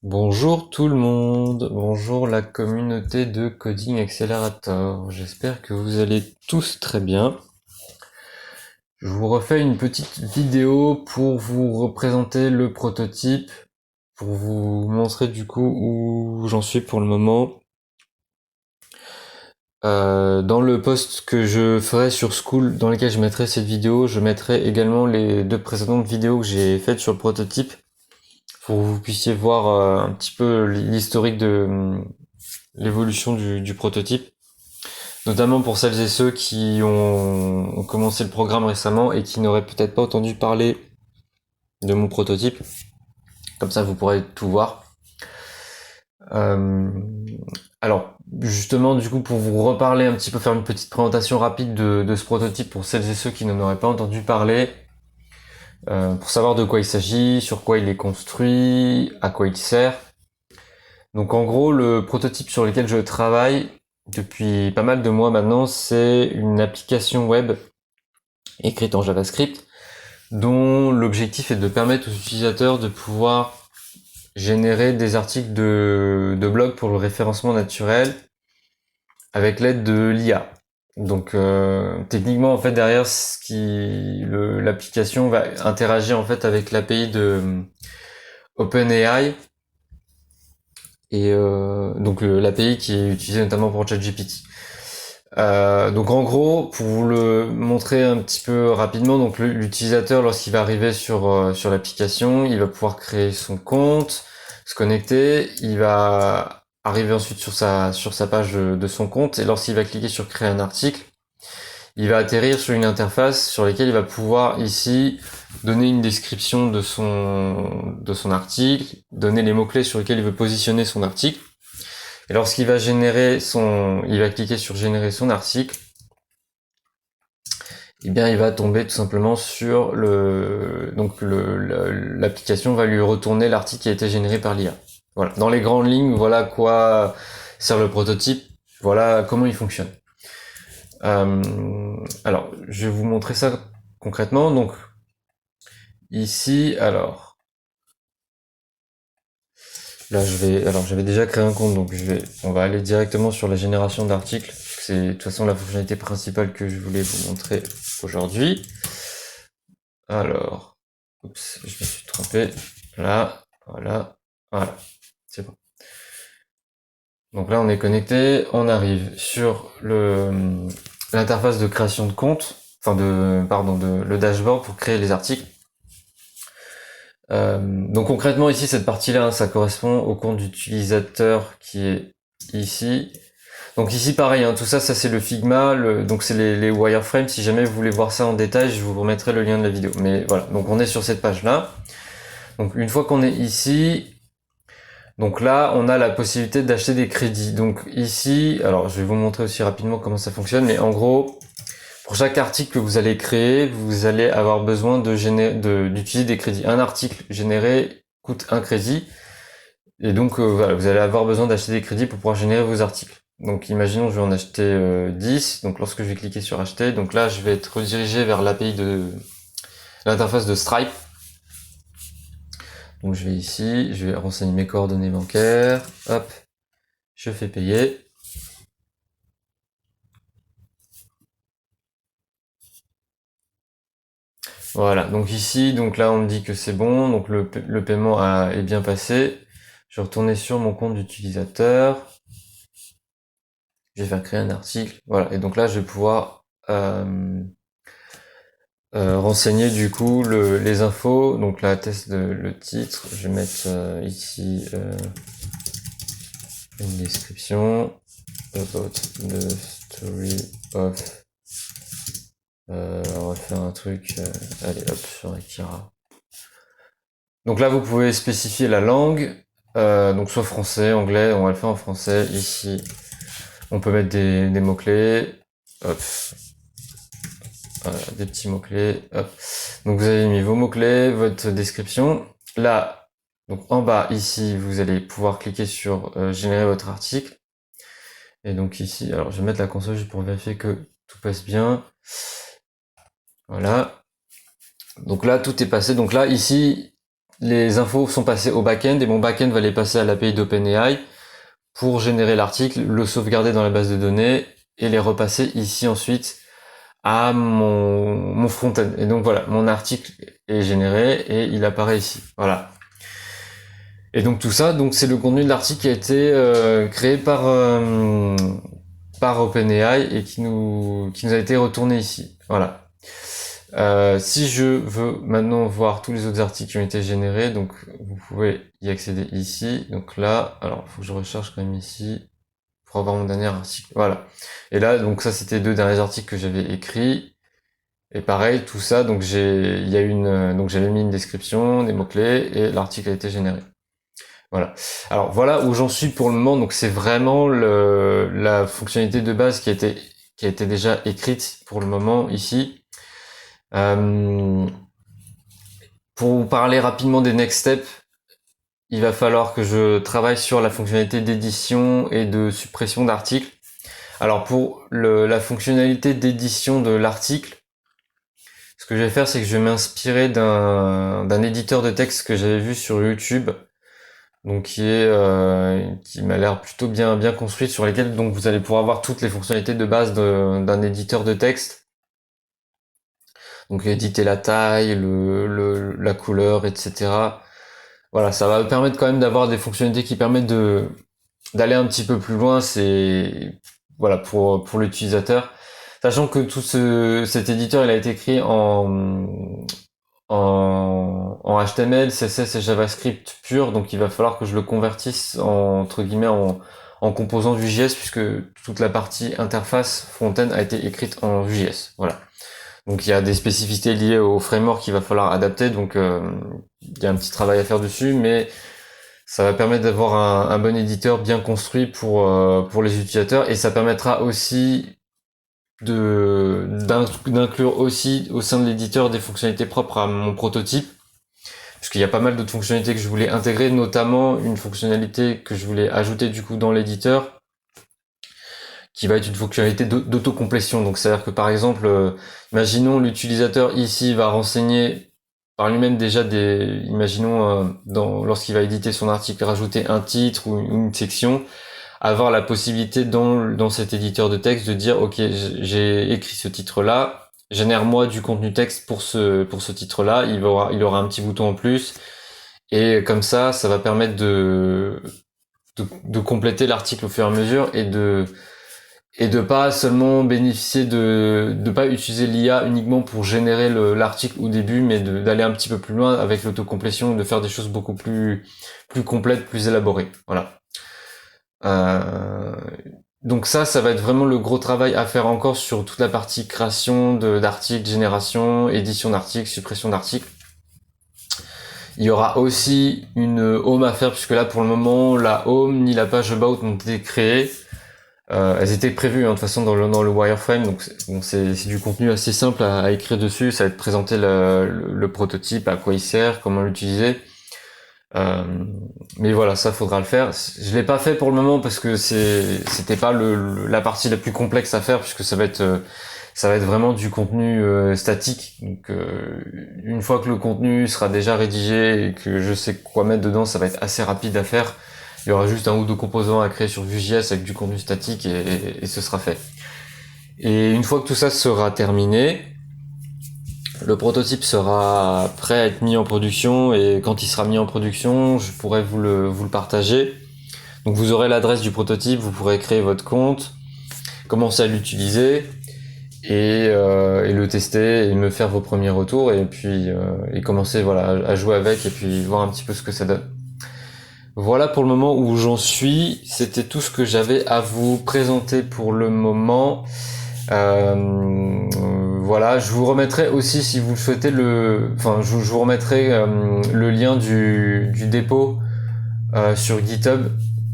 Bonjour tout le monde, bonjour la communauté de Coding Accelerator. J'espère que vous allez tous très bien. Je vous refais une petite vidéo pour vous représenter le prototype, pour vous montrer du coup où j'en suis pour le moment. Dans le post que je ferai sur School, dans lequel je mettrai cette vidéo, je mettrai également les deux précédentes vidéos que j'ai faites sur le prototype, pour que vous puissiez voir un petit peu l'historique de l'évolution du prototype, notamment pour celles et ceux qui ont commencé le programme récemment et qui n'auraient peut-être pas entendu parler de mon prototype. Comme ça, vous pourrez tout voir. Euh, alors, justement, du coup, pour vous reparler un petit peu, faire une petite présentation rapide de ce prototype pour celles et ceux qui n'en auraient pas entendu parler, pour savoir de quoi il s'agit, sur quoi il est construit, à quoi il sert. Donc en gros, le prototype sur lequel je travaille depuis pas mal de mois maintenant, c'est une application web écrite en JavaScript dont l'objectif est de permettre aux utilisateurs de pouvoir générer des articles de blog pour le référencement naturel avec l'aide de l'IA. Donc techniquement en fait derrière l'application va interagir en fait avec l'API de OpenAI et donc l'API qui est utilisée notamment pour ChatGPT. Donc en gros, pour vous le montrer un petit peu rapidement, donc l'utilisateur lorsqu'il va arriver sur l'application, il va pouvoir créer son compte, se connecter, il va arriver ensuite sur sa page de son compte et lorsqu'il va cliquer sur créer un article, il va atterrir sur une interface sur laquelle il va pouvoir ici donner une description de son article, donner les mots-clés sur lesquels il veut positionner son article. Et lorsqu'il va il va cliquer sur générer son article, eh bien, il va tomber tout simplement sur l'application va lui retourner l'article qui a été généré par l'IA. Voilà. Dans les grandes lignes, voilà à quoi sert le prototype. Voilà comment il fonctionne. Alors, je vais vous montrer ça concrètement. Donc, ici, alors, là, j'avais déjà créé un compte, donc on va aller directement sur la génération d'articles. C'est de toute façon la fonctionnalité principale que je voulais vous montrer aujourd'hui. Alors, oups, je me suis trompé. Là, voilà, c'est bon. Donc là, on est connecté, on arrive sur l'interface de création de compte, le dashboard pour créer les articles. Donc concrètement ici, cette partie-là, ça correspond au compte d'utilisateur qui est ici. Donc ici pareil, tout ça c'est le Figma, donc c'est les wireframes. Si jamais vous voulez voir ça en détail, je vous remettrai le lien de la vidéo. Mais voilà, donc on est sur cette page-là. Donc une fois qu'on est ici, donc là on a la possibilité d'acheter des crédits. Donc ici, alors je vais vous montrer aussi rapidement comment ça fonctionne, mais en gros, pour chaque article que vous allez créer, vous allez avoir besoin d'utiliser des crédits. Un article généré coûte un crédit. Et donc voilà, vous allez avoir besoin d'acheter des crédits pour pouvoir générer vos articles. Donc imaginons je vais en acheter 10, donc lorsque je vais cliquer sur acheter, donc là je vais être redirigé vers l'API de l'interface de Stripe. Donc je vais ici, je vais renseigner mes coordonnées bancaires, hop, je fais payer. Voilà, donc ici, donc là on me dit que c'est bon, donc le paiement est bien passé. Je vais retourner sur mon compte d'utilisateur. Je vais faire créer un article, voilà, et donc là je vais pouvoir renseigner du coup les infos, donc la le titre, je vais mettre ici une description about the story of on va faire un truc allez hop sur Akira. Donc là vous pouvez spécifier la langue, donc soit français, anglais, on va le faire en français. Ici on peut mettre des mots-clés, hop, voilà, des petits mots-clés, hop. Donc vous avez mis vos mots-clés, votre description. Là, donc en bas, ici, vous allez pouvoir cliquer sur générer votre article. Et donc ici, alors je vais mettre la console juste pour vérifier que tout passe bien. Voilà. Donc là, tout est passé. Donc là, ici, les infos sont passées au back-end et mon back-end va les passer à l'API d'OpenAI pour générer l'article, le sauvegarder dans la base de données et les repasser ici ensuite à mon front-end. Et donc voilà, mon article est généré et il apparaît ici. Voilà. Et donc tout ça, donc c'est le contenu de l'article qui a été créé par OpenAI et qui nous a été retourné ici. Voilà. Si je veux maintenant voir tous les autres articles qui ont été générés, donc vous pouvez y accéder ici. Donc là, alors il faut que je recherche quand même ici pour avoir mon dernier article. Voilà. Et là, donc ça c'était 2 derniers articles que j'avais écrits. Et pareil, tout ça, donc donc j'avais mis une description, des mots-clés et l'article a été généré. Voilà. Alors voilà où j'en suis pour le moment. Donc c'est vraiment la fonctionnalité de base qui a été déjà écrite pour le moment ici. Pour vous parler rapidement des next steps, il va falloir que je travaille sur la fonctionnalité d'édition et de suppression d'articles. Alors pour la fonctionnalité d'édition de l'article, ce que je vais faire, c'est que je vais m'inspirer d'un éditeur de texte que j'avais vu sur YouTube, donc qui m'a l'air plutôt bien construit, sur lesquels donc vous allez pouvoir avoir toutes les fonctionnalités de base d'un éditeur de texte. Donc éditer la taille, la couleur, etc. Voilà, ça va permettre quand même d'avoir des fonctionnalités qui permettent d'aller un petit peu plus loin. C'est voilà pour l'utilisateur, sachant que cet éditeur il a été écrit en HTML, CSS et JavaScript pur, donc il va falloir que je le convertisse entre guillemets en composant Vue.js, puisque toute la partie interface front-end a été écrite en Vue.js. Voilà. Donc il y a des spécificités liées au framework qu'il va falloir adapter, donc il y a un petit travail à faire dessus, mais ça va permettre d'avoir un bon éditeur bien construit pour les utilisateurs, et ça permettra aussi d'inclure aussi au sein de l'éditeur des fonctionnalités propres à mon prototype, puisqu'il y a pas mal d'autres fonctionnalités que je voulais intégrer, notamment une fonctionnalité que je voulais ajouter du coup dans l'éditeur, qui va être une fonctionnalité d'autocomplétion. Donc c'est-à-dire que par exemple, imaginons l'utilisateur ici va renseigner par lui-même déjà imaginons lorsqu'il va éditer son article, rajouter un titre ou une section, avoir la possibilité dans cet éditeur de texte de dire ok, j'ai écrit ce titre-là, génère-moi du contenu texte pour ce titre-là, il aura un petit bouton en plus, et comme ça va permettre de compléter l'article au fur et à mesure, et de pas seulement bénéficier de pas utiliser l'IA uniquement pour générer l'article au début, mais d'aller un petit peu plus loin avec l'autocomplétion, de faire des choses beaucoup plus complètes, plus élaborées. Voilà. Donc ça va être vraiment le gros travail à faire encore sur toute la partie création d'articles, génération, édition d'articles, suppression d'articles. Il y aura aussi une home à faire, puisque là pour le moment la home ni la page about n'ont été créées. Elles étaient prévues de toute façon dans le wireframe, donc c'est du contenu assez simple à écrire dessus. Ça va être présenter le prototype, à quoi il sert, comment l'utiliser. Mais voilà, ça faudra le faire. Je l'ai pas fait pour le moment parce que c'était pas la partie la plus complexe à faire, puisque ça va être vraiment du contenu statique. Donc une fois que le contenu sera déjà rédigé et que je sais quoi mettre dedans, ça va être assez rapide à faire. Il y aura juste un ou deux composants à créer sur Vue.js avec du contenu statique et ce sera fait. Et une fois que tout ça sera terminé, le prototype sera prêt à être mis en production, et quand il sera mis en production, je pourrai vous le partager. Donc vous aurez l'adresse du prototype, vous pourrez créer votre compte, commencer à l'utiliser et le tester et me faire vos premiers retours, et puis et commencer à jouer avec et puis voir un petit peu ce que ça donne. Voilà pour le moment où j'en suis. C'était tout ce que j'avais à vous présenter pour le moment. Voilà, je vous remettrai aussi, si vous le souhaitez, je vous remettrai le lien du dépôt sur GitHub.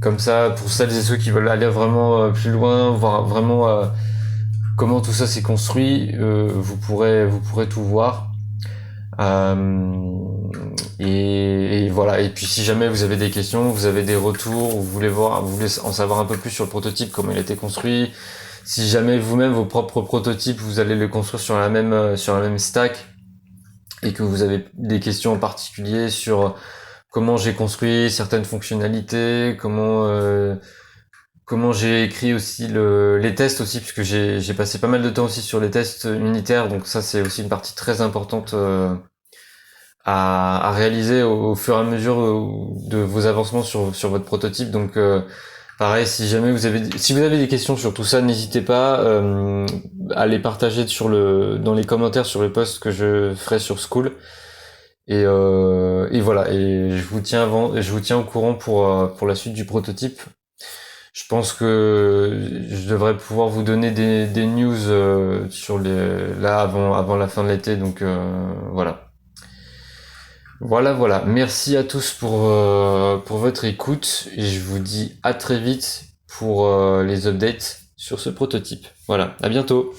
Comme ça, pour celles et ceux qui veulent aller vraiment plus loin, voir vraiment comment tout ça s'est construit, vous pourrez tout voir. Et voilà. Et puis si jamais vous avez des questions, vous avez des retours, ou vous voulez en savoir un peu plus sur le prototype, comment il a été construit, si jamais vous-même vos propres prototypes, vous allez les construire sur la même stack, et que vous avez des questions en particulier sur comment j'ai construit certaines fonctionnalités, comment j'ai écrit aussi les tests aussi, puisque j'ai passé pas mal de temps aussi sur les tests unitaires, donc ça c'est aussi une partie très importante à réaliser au fur et à mesure de vos avancements sur votre prototype. Donc pareil, si vous avez des questions sur tout ça, n'hésitez pas à les partager dans les commentaires sur le post que je ferai sur School. Et voilà. Et je vous tiens au courant pour la suite du prototype. Je pense que je devrais pouvoir vous donner des news là avant la fin de l'été. Donc voilà. Voilà. Merci à tous pour votre écoute et je vous dis à très vite pour les updates sur ce prototype. Voilà, à bientôt.